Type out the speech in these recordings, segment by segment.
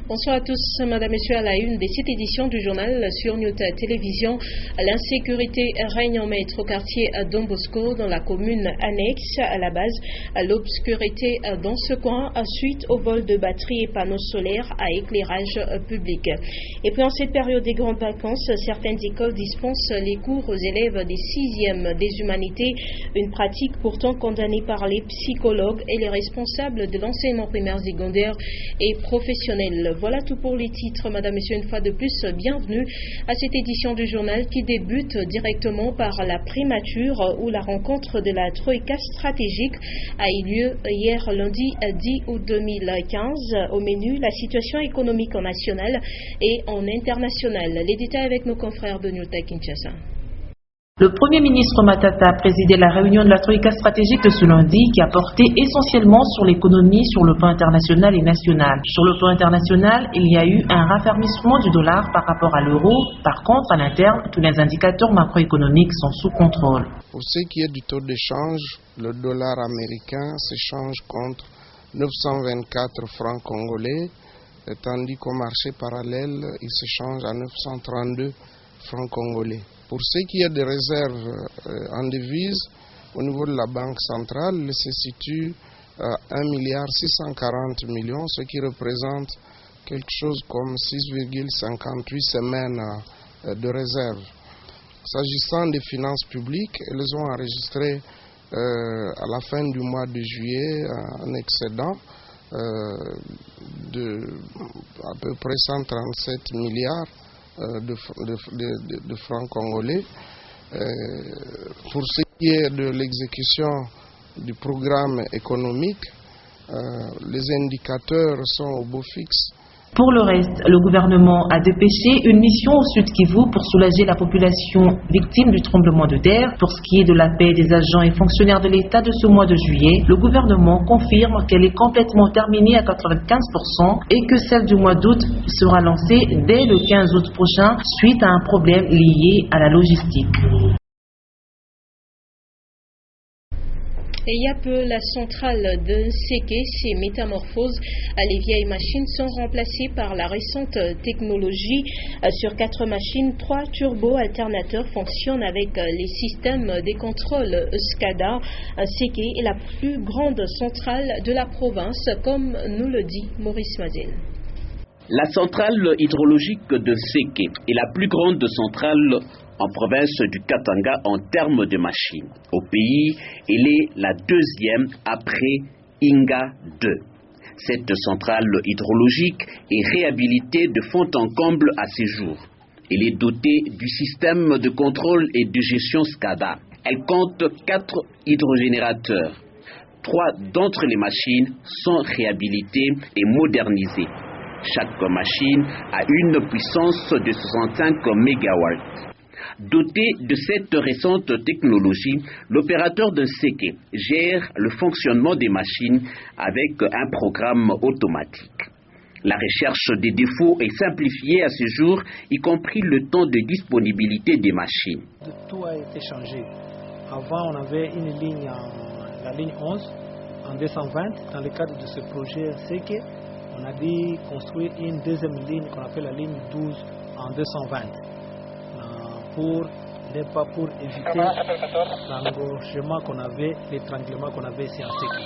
Bonsoir à tous, madame, monsieur, à la une de cette édition du journal sur News Télévision. L'insécurité règne en maître au quartier Don Bosco, dans la commune annexe à la base. L'obscurité dans ce coin suite au vol de batteries et panneaux solaires à éclairage public. Et puis en cette période des grandes vacances, certaines écoles dispensent les cours aux élèves des 6e des humanités, une pratique pourtant condamnée par les psychologues et les responsables de l'enseignement primaire, secondaire et professionnel. Voilà tout pour les titres. Madame, monsieur, une fois de plus, bienvenue à cette édition du journal qui débute directement par la primature où la rencontre de la Troïka stratégique a eu lieu hier lundi 10 août 2015. Au menu, la situation économique en national et en international. Les détails avec nos confrères de New Tech Kinshasa. Le Premier ministre Matata a présidé la réunion de la Troïka stratégique de ce lundi qui a porté essentiellement sur l'économie sur le plan international et national. Sur le plan international, il y a eu un raffermissement du dollar par rapport à l'euro. Par contre, à l'interne, tous les indicateurs macroéconomiques sont sous contrôle. Pour ce qui est du taux d'échange, le dollar américain s'échange contre 924 francs congolais, tandis qu'au marché parallèle, il s'échange à 932 francs congolais. Pour ce qui est des réserves en devises, au niveau de la Banque centrale, il se situe à 1,640 milliard, ce qui représente quelque chose comme 6,58 semaines de réserves. S'agissant des finances publiques, elles ont enregistré à la fin du mois de juillet un excédent de à peu près 137 milliards de francs congolais. Pour ce qui est de l'exécution du programme économique, les indicateurs sont au beau fixe. Pour le reste, le gouvernement a dépêché une mission au Sud Kivu pour soulager la population victime du tremblement de terre. Pour ce qui est de la paie des agents et fonctionnaires de l'État de ce mois de juillet, le gouvernement confirme qu'elle est complètement terminée à 95% et que celle du mois d'août sera lancée dès le 15 août prochain suite à un problème lié à la logistique. Et il y a peu, la centrale de Séké s'est métamorphose. Les vieilles machines sont remplacées par la récente technologie. Sur 4 machines, 3 turbo-alternateurs fonctionnent avec les systèmes des contrôles SCADA. Séké est la plus grande centrale de la province, comme nous le dit Maurice Mazel. La centrale hydrologique de Séké est la plus grande centrale en province du Katanga en termes de machines. Au pays, elle est la 2e après Inga 2. Cette centrale hydrologique est réhabilitée de fond en comble à ce jour. Elle est dotée du système de contrôle et de gestion SCADA. Elle compte 4 hydrogénérateurs. 3 d'entre les machines sont réhabilitées et modernisées. Chaque machine a une puissance de 65 MW. Doté de cette récente technologie, l'opérateur de Séké gère le fonctionnement des machines avec un programme automatique. La recherche des défauts est simplifiée à ce jour, y compris le temps de disponibilité des machines. Tout a été changé. Avant, on avait une ligne, la ligne 11, en 220. Dans le cadre de ce projet Séké, on a dû construire une deuxième ligne qu'on appelle la ligne 12 en 220. Pour éviter l'engorgement qu'on avait, l'étranglement qu'on avait ici en Séké.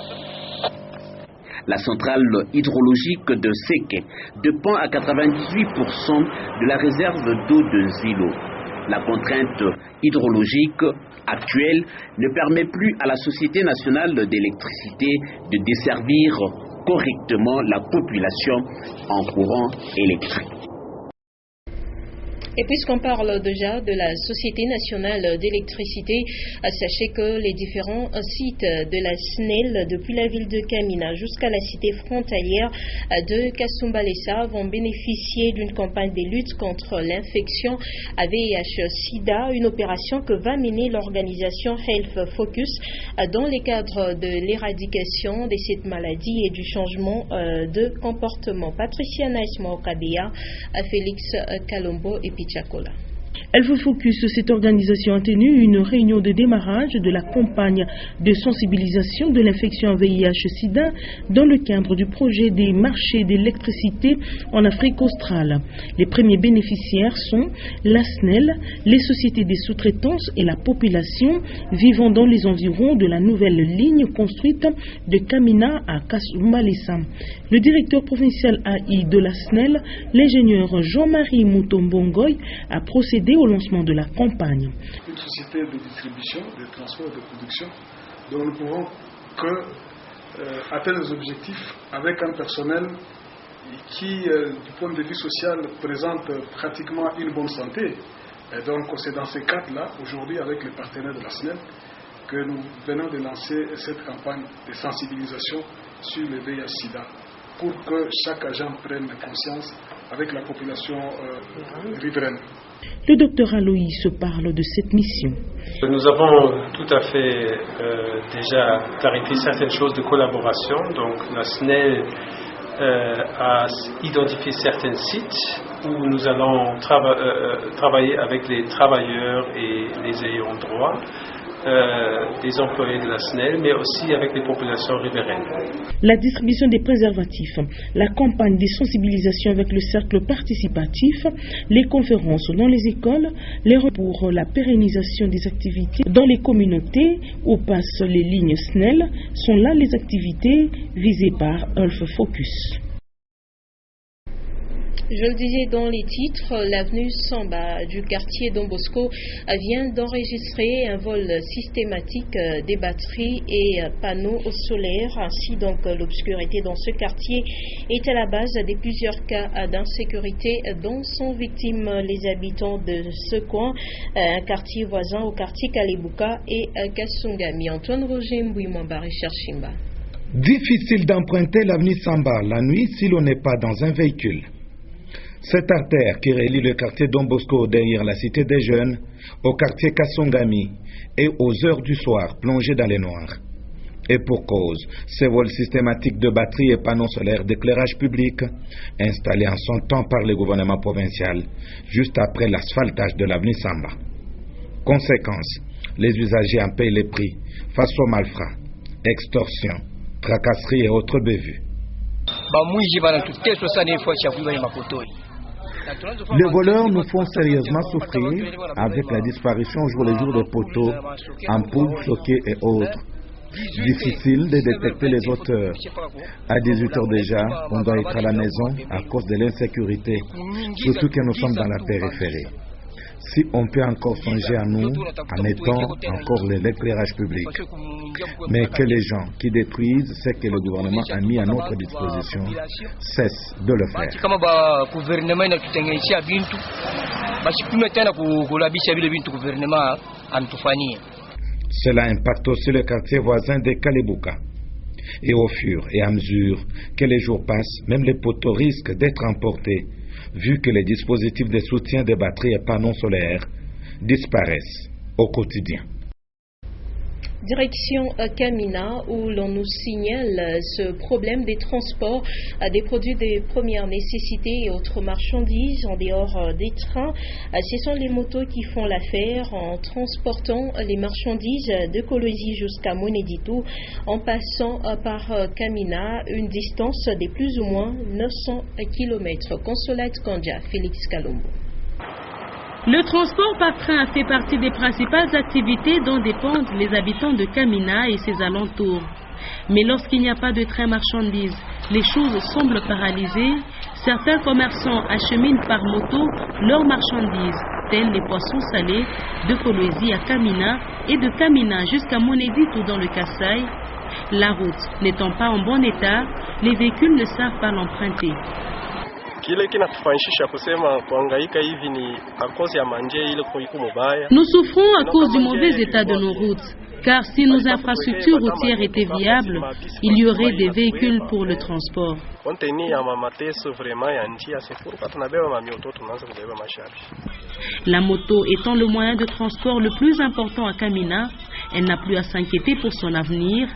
La centrale hydrologique de Séké dépend à 98% de la réserve d'eau de Zilo. La contrainte hydrologique actuelle ne permet plus à la Société nationale d'électricité de desservir correctement la population en courant électrique. Et puisqu'on parle déjà de la Société nationale d'électricité, sachez que les différents sites de la SNEL, depuis la ville de Kamina jusqu'à la cité frontalière de Kasumbalesa, vont bénéficier d'une campagne de lutte contre l'infection à VIH-Sida, une opération que va mener l'organisation Health Focus dans le cadre de l'éradication de cette maladie et du changement de comportement. Patricia Naisma Okabea, Félix Kalombo et Pichakola. Alpha Focus, cette organisation a tenu une réunion de démarrage de la campagne de sensibilisation de l'infection VIH-Sida dans le cadre du projet des marchés d'électricité en Afrique australe. Les premiers bénéficiaires sont la SNEL, les sociétés des sous-traitances et la population vivant dans les environs de la nouvelle ligne construite de Kamina à Kasumbalesa. Le directeur provincial AI de la SNEL, l'ingénieur Jean-Marie Moutombongoy, a procédé au lancement de la campagne. Une société de distribution, de transport et de production dont nous ne pouvons que atteindre les objectifs avec un personnel qui, du point de vue social, présente pratiquement une bonne santé. Et donc c'est dans ces cadres-là, aujourd'hui avec les partenaires de la SNEL, que nous venons de lancer cette campagne de sensibilisation sur le VIH-Sida pour que chaque agent prenne conscience avec la population riveraine. Le docteur Aloïs parle de cette mission. Nous avons tout à fait déjà clarifié certaines choses de collaboration. Donc la SNEL a identifié certains sites où nous allons travailler avec les travailleurs et les ayants droit, des employés de la SNEL, mais aussi avec les populations riveraines. La distribution des préservatifs, la campagne de sensibilisation avec le cercle participatif, les conférences dans les écoles, les recours pour la pérennisation des activités dans les communautés où passent les lignes SNEL sont là les activités visées par Alpha Focus. Je le disais dans les titres, l'avenue Samba du quartier Don Bosco vient d'enregistrer un vol systématique des batteries et panneaux solaires. Ainsi donc l'obscurité dans ce quartier est à la base de plusieurs cas d'insécurité dont sont victimes les habitants de ce coin, un quartier voisin au quartier Kalebuka et Kasungami. Antoine Roger Mbouimamba, Richard Chimba. Difficile d'emprunter l'avenue Samba la nuit si l'on n'est pas dans un véhicule. Cette artère qui relie le quartier Don Bosco derrière la cité des jeunes au quartier Kasungami est aux heures du soir plongée dans les noirs. Et pour cause, ces vols systématiques de batteries et panneaux solaires d'éclairage public installés en son temps par le gouvernement provincial juste après l'asphaltage de l'avenue Samba. Conséquence, les usagers en payent les prix face aux malfrats, extorsions, tracasseries et autres bévues. Les voleurs nous font sérieusement souffrir avec la disparition jour le jour des poteaux, ampoules, choquées et autres. Difficile de détecter les auteurs. À 18h déjà, on doit être à la maison à cause de l'insécurité, surtout que nous sommes dans la périphérie. Si on peut encore songer à nous en mettant encore l'éclairage public. Mais que les gens qui détruisent ce que le gouvernement a mis à notre disposition cessent de le faire. Cela impacte aussi le quartier voisin de Kalebuka. Et au fur et à mesure que les jours passent, même les poteaux risquent d'être emportés, vu que les dispositifs de soutien des batteries et panneaux solaires disparaissent au quotidien. Direction Kamina, où l'on nous signale ce problème des transports des produits de première nécessité et autres marchandises en dehors des trains. Ce sont les motos qui font l'affaire en transportant les marchandises de Kolwezi jusqu'à Moneditou en passant par Kamina, une distance de plus ou moins 900 km. Consolate Kandja, Félix Kalombo. Le transport par train fait partie des principales activités dont dépendent les habitants de Kamina et ses alentours. Mais lorsqu'il n'y a pas de train marchandises, les choses semblent paralysées. Certains commerçants acheminent par moto leurs marchandises, tels les poissons salés, de Kolwezi à Kamina et de Kamina jusqu'à Moneditou dans le Kasaï. La route n'étant pas en bon état, les véhicules ne savent pas l'emprunter. Nous souffrons à cause du mauvais état de nos routes, car si nos infrastructures routières étaient viables, il y aurait des véhicules pour le transport. La moto étant le moyen de transport le plus important à Kamina, elle n'a plus à s'inquiéter pour son avenir.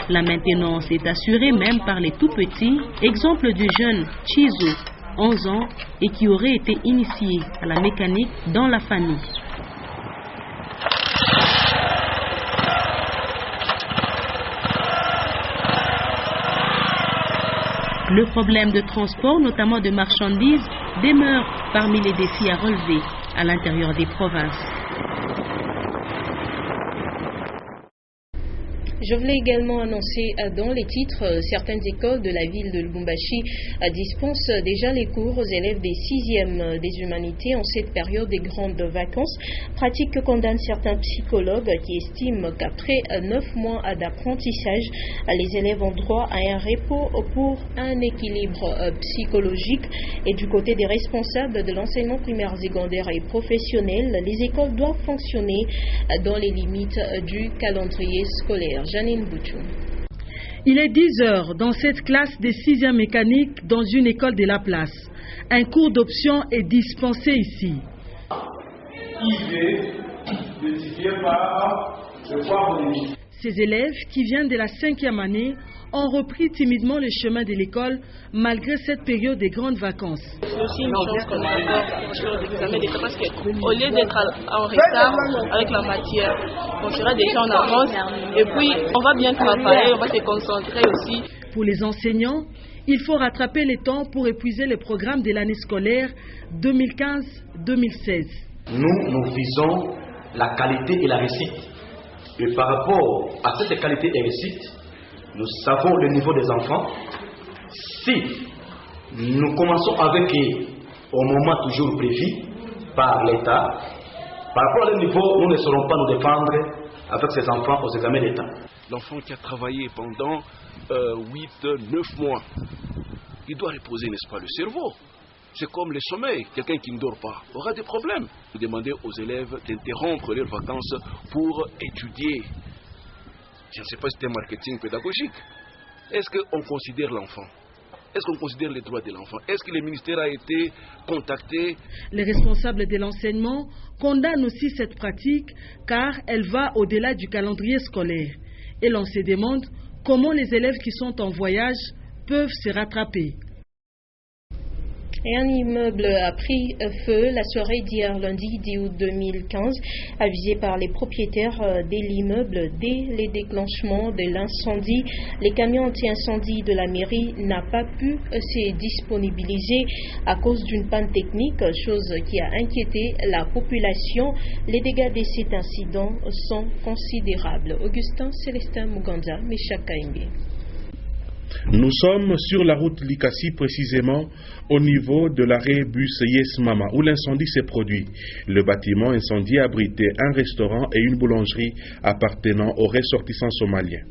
La maintenance est assurée même par les tout-petits, exemple du jeune Chizo, 11 ans, et qui aurait été initié à la mécanique dans la famille. Le problème de transport, notamment de marchandises, demeure parmi les défis à relever à l'intérieur des provinces. Je voulais également annoncer dans les titres, certaines écoles de la ville de Lubumbashi dispensent déjà les cours aux élèves des 6e des humanités en cette période des grandes vacances, pratique que condamnent certains psychologues qui estiment qu'après 9 mois d'apprentissage, les élèves ont droit à un repos pour un équilibre psychologique. Et du côté des responsables de l'enseignement primaire, secondaire et professionnel, les écoles doivent fonctionner dans les limites du calendrier scolaire. Il est 10 heures dans cette classe des 6e mécaniques dans une école de la place. Un cours d'option est dispensé ici. Ces élèves qui viennent de la 5e année ont repris timidement le chemin de l'école malgré cette période des grandes vacances. C'est aussi une chance qu'on a encore d'examen d'école parce qu'au lieu d'être en retard avec la matière, on sera déjà en avance et puis on va bien travailler, on va se concentrer aussi. Pour les enseignants, il faut rattraper les temps pour épuiser le programme de l'année scolaire 2015-2016. Nous visons la qualité et la réussite. Et par rapport à cette qualité et réussite, nous savons le niveau des enfants. Si nous commençons avec eux au moment toujours prévu par l'État, par rapport à leur niveau, nous ne saurons pas nous défendre avec ces enfants aux examens d'État. L'enfant qui a travaillé pendant 8-9 mois, il doit reposer, n'est-ce pas, le cerveau. C'est comme le sommeil. Quelqu'un qui ne dort pas aura des problèmes. Vous demandez aux élèves d'interrompre leurs vacances pour étudier. Je ne sais pas si c'est un marketing pédagogique. Est-ce qu'on considère l'enfant? Est-ce qu'on considère les droits de l'enfant? Est-ce que le ministère a été contacté? Les responsables de l'enseignement condamnent aussi cette pratique car elle va au-delà du calendrier scolaire. Et l'on se demande comment les élèves qui sont en voyage peuvent se rattraper. Et un immeuble a pris feu la soirée d'hier lundi 10 août 2015, avisé par les propriétaires de l'immeuble dès les déclenchements de l'incendie. Les camions anti-incendie de la mairie n'ont pas pu se disponibiliser à cause d'une panne technique, chose qui a inquiété la population. Les dégâts de cet incident sont considérables. Augustin Célestin Muganda, Mesha Kaimbe. Nous sommes sur la route Likasi, précisément au niveau de l'arrêt bus Yes Mama, où l'incendie s'est produit. Le bâtiment incendié abritait un restaurant et une boulangerie appartenant aux ressortissants somaliens.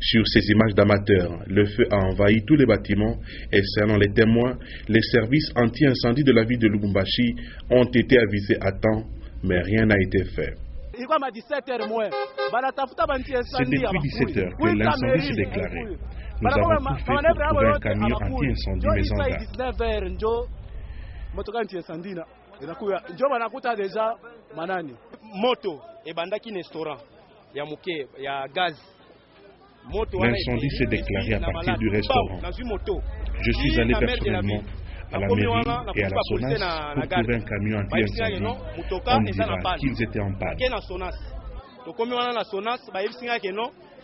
Sur ces images d'amateurs, le feu a envahi tous les bâtiments et selon les témoins, les services anti-incendie de la ville de Lubumbashi ont été avisés à temps, mais rien n'a été fait. C'est depuis 17 heures que l'incendie s'est déclaré. Nous avons tout fait pour trouver un camion anti-incendie maison d'armes. Moto ebandaki restaurant ya muke ya gaz. L'incendie s'est déclaré à partir du restaurant. Je suis allé personnellement à la mairie et à la SONAS pour trouver un camion anti-incendie. On dira qu'ils étaient en panne.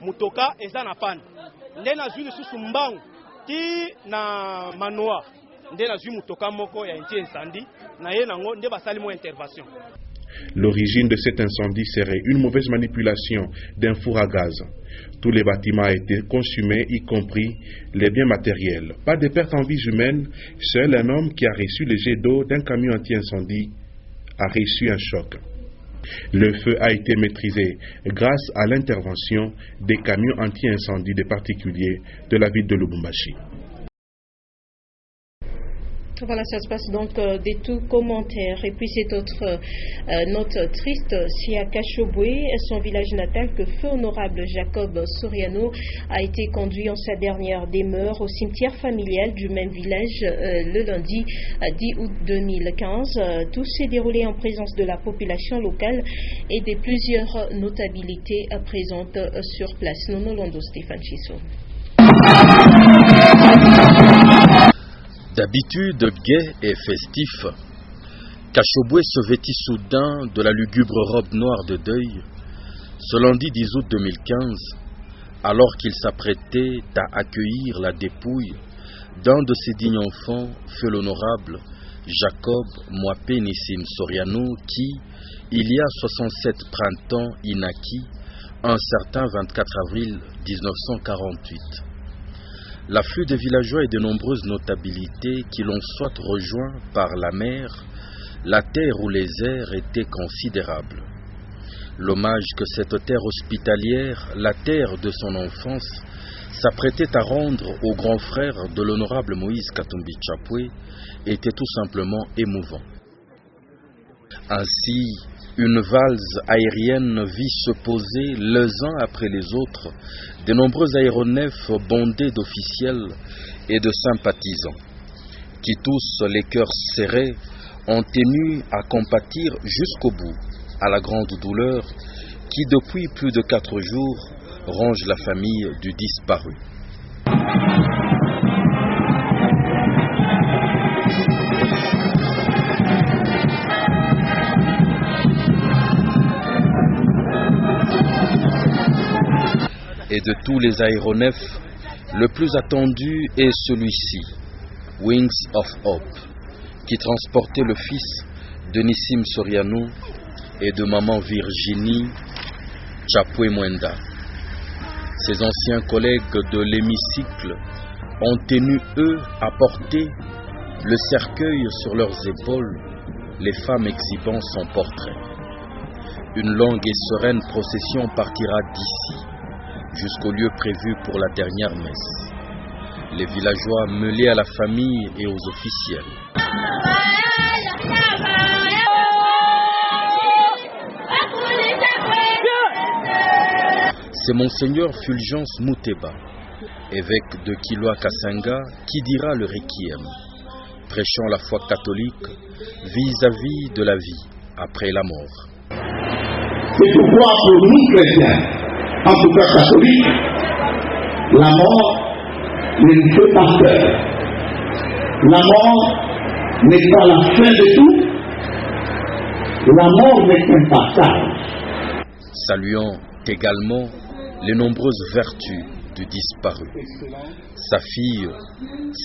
Mutoka eza na panne. Nde na zwi lisusu mbangu ti na manoa. Nde na zwi mutoka moko ya anti-incendie na ye nango nde basali mo intervention. L'origine de cet incendie serait une mauvaise manipulation d'un four à gaz. Tous les bâtiments ont été consumés, y compris les biens matériels. Pas de perte en vies humaines, seul un homme qui a reçu le jet d'eau d'un camion anti-incendie a reçu un choc. Le feu a été maîtrisé grâce à l'intervention des camions anti-incendie des particuliers de la ville de Lubumbashi. Voilà, ça se passe donc des tout commentaires. Et puis cette autre note triste, c'est à Kachobwe, son village natal, que feu honorable Jacob Soriano a été conduit en sa dernière demeure au cimetière familial du même village le lundi 10 août 2015. Tout s'est déroulé en présence de la population locale et de plusieurs notabilités présentes sur place. Nono Londo, Stéphane Chisso. D'habitude gai et festif, Kachobwe se vêtit soudain de la lugubre robe noire de deuil ce lundi 10 août 2015, alors qu'il s'apprêtait à accueillir la dépouille d'un de ses dignes enfants, feu l'honorable Jacob Mwapé Nissim Soriano, qui, il y a 67 printemps, y naquit un certain 24 avril 1948. L'afflux des villageois et de nombreuses notabilités qui l'ont soit rejoint par la mer, la terre ou les airs était considérable. L'hommage que cette terre hospitalière, la terre de son enfance, s'apprêtait à rendre au grand frère de l'honorable Moïse Katumbi Tchapwe était tout simplement émouvant. Ainsi, une valse aérienne vit se poser les uns après les autres de nombreux aéronefs bondés d'officiels et de sympathisants, qui tous, les cœurs serrés, ont tenu à compatir jusqu'au bout à la grande douleur qui, depuis plus de 4 jours, ronge la famille du disparu. Et de tous les aéronefs, le plus attendu est celui-ci, Wings of Hope, qui transportait le fils de Nissim Soriano et de maman Virginie Tchapwe Mwenda. Ses anciens collègues de l'hémicycle ont tenu, eux, à porter le cercueil sur leurs épaules, les femmes exhibant son portrait. Une longue et sereine procession partira d'ici jusqu'au lieu prévu pour la dernière messe. Les villageois mêlés à la famille et aux officiels. C'est Monseigneur Fulgence Mouteba, évêque de Kilwa Kasanga, qui dira le requiem, prêchant la foi catholique vis-à-vis de la vie après la mort. C'est pourquoi pour nous chrétiens, en tout cas catholiques, la mort ne nous fait pas peur. La mort n'est pas la fin de tout. La mort n'est qu'un passage. Saluant également les nombreuses vertus du disparu. Sa fille,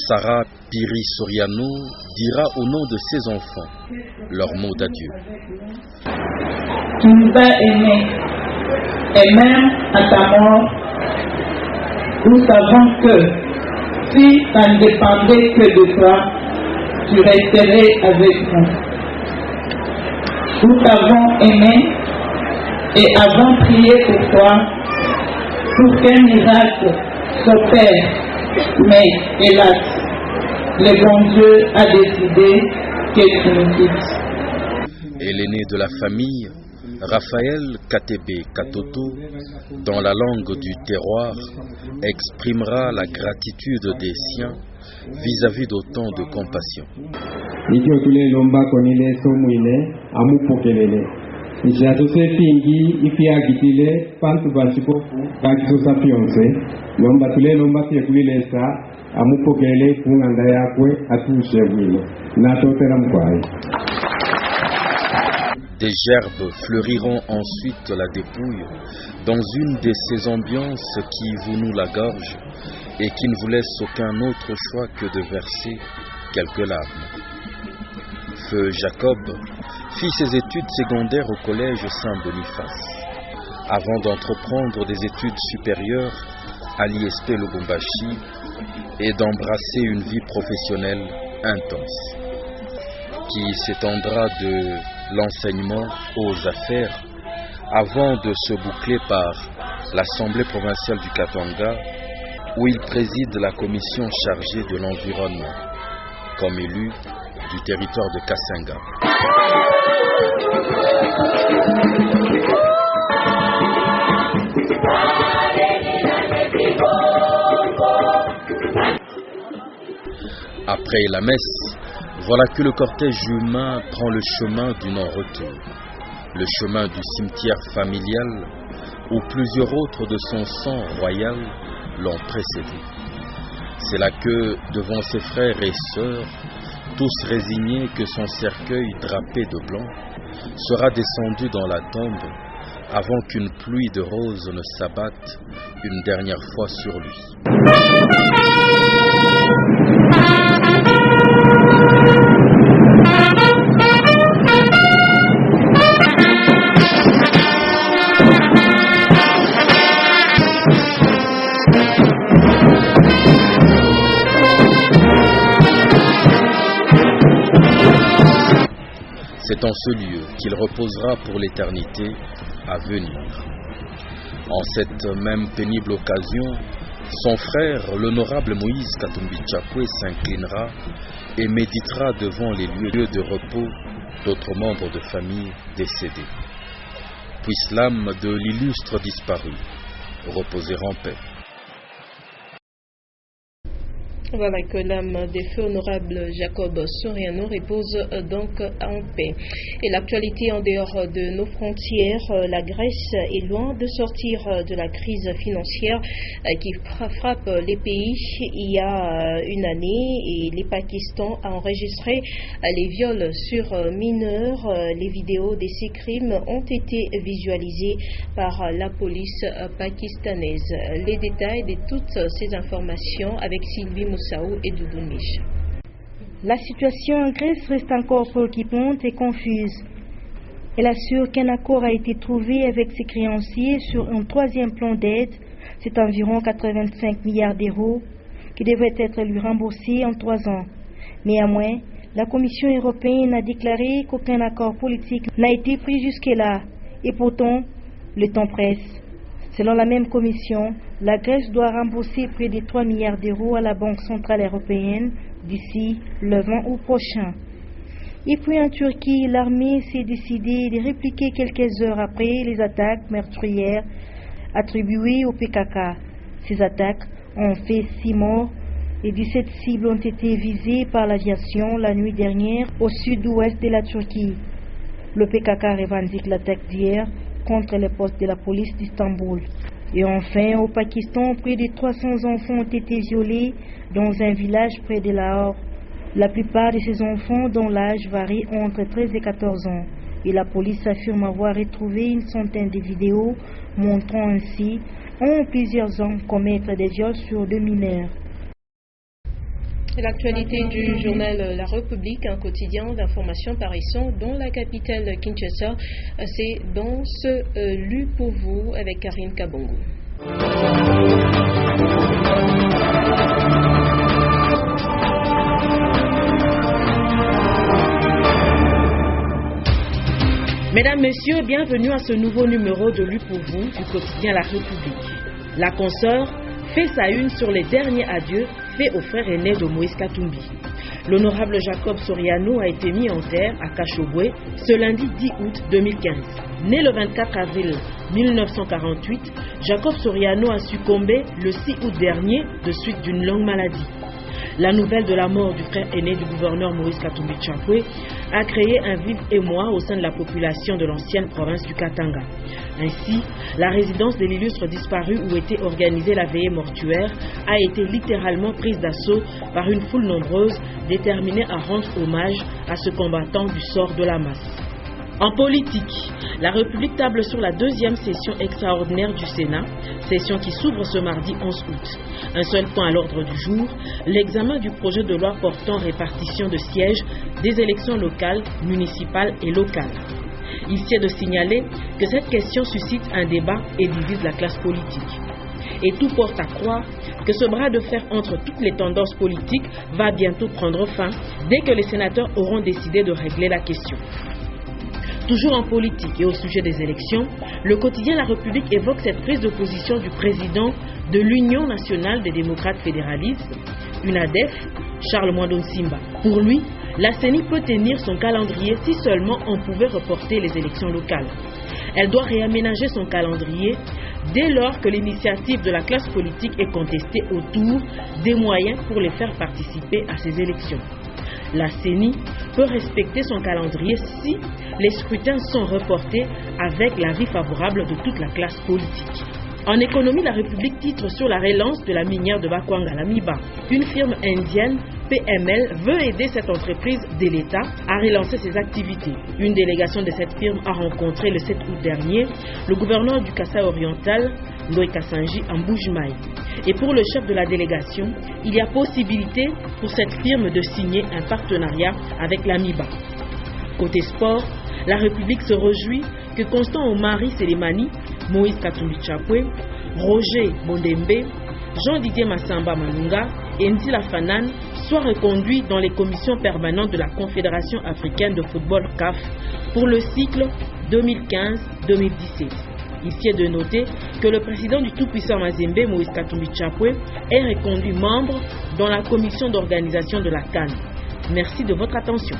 Sarah Piri Soriano, dira au nom de ses enfants leur mot d'adieu. Tu nous as aimés, et même à ta mort, nous savons que si ça ne dépendait que de toi, tu resterais avec nous. Nous t'avons aimé et avons prié pour toi, pour qu'un miracle s'opère. Mais hélas, le bon Dieu a décidé que tu nous quittes. Et l'aîné de la famille, Raphaël Katebe Katoto, dans la langue du terroir, exprimera la gratitude des siens vis-à-vis d'autant de compassion. Des gerbes fleuriront ensuite la dépouille dans une de ces ambiances qui vous nouent la gorge et qui ne vous laissent aucun autre choix que de verser quelques larmes. Feu Jacob fit ses études secondaires au collège Saint-Boniface, avant d'entreprendre des études supérieures à l'ISP Lubumbashi et d'embrasser une vie professionnelle intense, qui s'étendra de l'enseignement aux affaires avant de se boucler par l'Assemblée provinciale du Katanga où il préside la commission chargée de l'environnement, comme élu du territoire de Kasanga. Après la messe, voilà que le cortège humain prend le chemin du non-retour, le chemin du cimetière familial où plusieurs autres de son sang royal l'ont précédé. C'est là que, devant ses frères et sœurs, tous résignés que son cercueil drapé de blanc sera descendu dans la tombe avant qu'une pluie de roses ne s'abatte une dernière fois sur lui. C'est en ce lieu qu'il reposera pour l'éternité à venir. En cette même pénible occasion, son frère, l'honorable Moïse Katumbi Tchapwe, s'inclinera et méditera devant les lieux de repos d'autres membres de famille décédés. Puisse l'âme de l'illustre disparu reposer en paix. Voilà que l'âme des feux honorable Jacob Soriano repose donc en paix. Et l'actualité en dehors de nos frontières, la Grèce est loin de sortir de la crise financière qui frappe les pays il y a une année, et les Pakistan a enregistré les viols sur mineurs. Les vidéos de ces crimes ont été visualisées par la police pakistanaise. Les détails de toutes ces informations avec Sylvie Moussa et Doudouniche. La situation en Grèce reste encore préoccupante et confuse. Elle assure qu'un accord a été trouvé avec ses créanciers sur un troisième plan d'aide, c'est environ 85 milliards d'euros, qui devrait être lui remboursé en 3 ans. Néanmoins, la Commission européenne a déclaré qu'aucun accord politique n'a été pris jusque-là, et pourtant, le temps presse. Selon la même commission, la Grèce doit rembourser près de 3 milliards d'euros à la Banque centrale européenne d'ici le 20 août prochain. Et puis en Turquie, l'armée s'est décidée de répliquer quelques heures après les attaques meurtrières attribuées au PKK. Ces attaques ont fait 6 morts et 17 cibles ont été visées par l'aviation la nuit dernière au sud-ouest de la Turquie. Le PKK revendique l'attaque d'hier contre les postes de la police d'Istanbul. Et enfin, au Pakistan, près de 300 enfants ont été violés dans un village près de Lahore. La plupart de ces enfants, dont l'âge varie entre 13 et 14 ans. Et la police affirme avoir retrouvé une centaine de vidéos montrant ainsi plusieurs hommes commettre des viols sur 2 mineurs. L'actualité du journal La République, un quotidien d'information paraissant dans la capitale Kinshasa, c'est dans ce Lu pour vous avec Karine Kabongo. Mesdames, Messieurs, bienvenue à ce nouveau numéro de Lu pour vous du quotidien La République. La consoeur fait sa une sur les derniers adieux faits au frère aîné de Moïse Katumbi. L'honorable Jacob Soriano a été mis en terre à Kashobwe ce lundi 10 août 2015. Né le 24 avril 1948, Jacob Soriano a succombé le 6 août dernier de suite d'une longue maladie. La nouvelle de la mort du frère aîné du gouverneur Moïse Katumbi Tchapwe a créé un vif émoi au sein de la population de l'ancienne province du Katanga. Ainsi, la résidence de l'illustre disparu où était organisée la veillée mortuaire a été littéralement prise d'assaut par une foule nombreuse déterminée à rendre hommage à ce combattant du sort de la masse. En politique, la République table sur la deuxième session extraordinaire du Sénat, session qui s'ouvre ce mardi 11 août. Un seul point à l'ordre du jour, l'examen du projet de loi portant répartition de sièges des élections locales, municipales et locales. Il sied de signaler que cette question suscite un débat et divise la classe politique. Et tout porte à croire que ce bras de fer entre toutes les tendances politiques va bientôt prendre fin dès que les sénateurs auront décidé de régler la question. Toujours en politique et au sujet des élections, le quotidien La République évoque cette prise de position du président de l'Union nationale des démocrates fédéralistes, UNADEF, Charles Mwandon Simba. Pour lui, la CENI peut tenir son calendrier si seulement on pouvait reporter les élections locales. Elle doit réaménager son calendrier dès lors que l'initiative de la classe politique est contestée autour des moyens pour les faire participer à ces élections. La CENI peut respecter son calendrier si les scrutins sont reportés avec l'avis favorable de toute la classe politique. En économie, la République titre sur la relance de la minière de Bakwanga, la MIBA. Une firme indienne, PML, veut aider cette entreprise de l'État à relancer ses activités. Une délégation de cette firme a rencontré le 7 août dernier le gouverneur du Kasaï oriental, Ndoye Kassanji, en Mbuji-Mayi. Et pour le chef de la délégation, il y a possibilité pour cette firme de signer un partenariat avec la MIBA. Côté sport, la République se réjouit que Constant Omari Selemani, Moïse Katumbi Chapwe, Roger Bondembe, Jean-Didier Massamba Manunga et Ndila Fanan soient reconduits dans les commissions permanentes de la Confédération africaine de football CAF pour le cycle 2015-2017. Ici est de noter que le président du tout-puissant Mazembe, Moïse Katumbi Chapwe, est reconduit membre dans la commission d'organisation de la CAN. Merci de votre attention.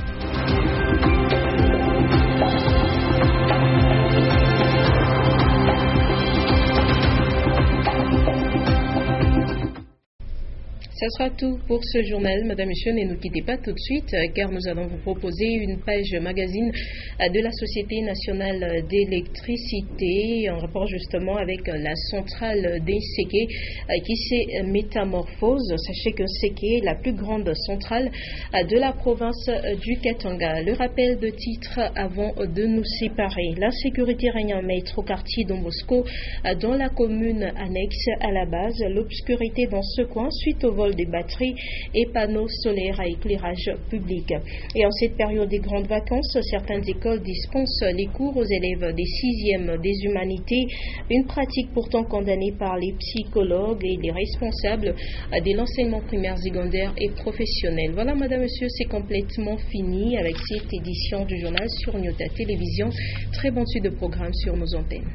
Ce sera tout pour ce journal. Madame, Monsieur, ne nous quittez pas tout de suite car nous allons vous proposer une page magazine de la Société nationale d'électricité en rapport justement avec la centrale des Séké qui s'est métamorphose. Sachez que Séké est la plus grande centrale de la province du Katanga. Le rappel de titre avant de nous séparer. L'insécurité règne en maître au quartier Don Bosco dans la commune annexe à la base. L'obscurité dans ce coin suite au vol des batteries et panneaux solaires à éclairage public. Et en cette période des grandes vacances, certaines écoles dispensent les cours aux élèves des 6e des humanités, une pratique pourtant condamnée par les psychologues et les responsables de l'enseignement primaire, secondaire et professionnel. Voilà, madame, monsieur, c'est complètement fini avec cette édition du journal sur Nyota Télévision. Très bonne suite de programme sur nos antennes.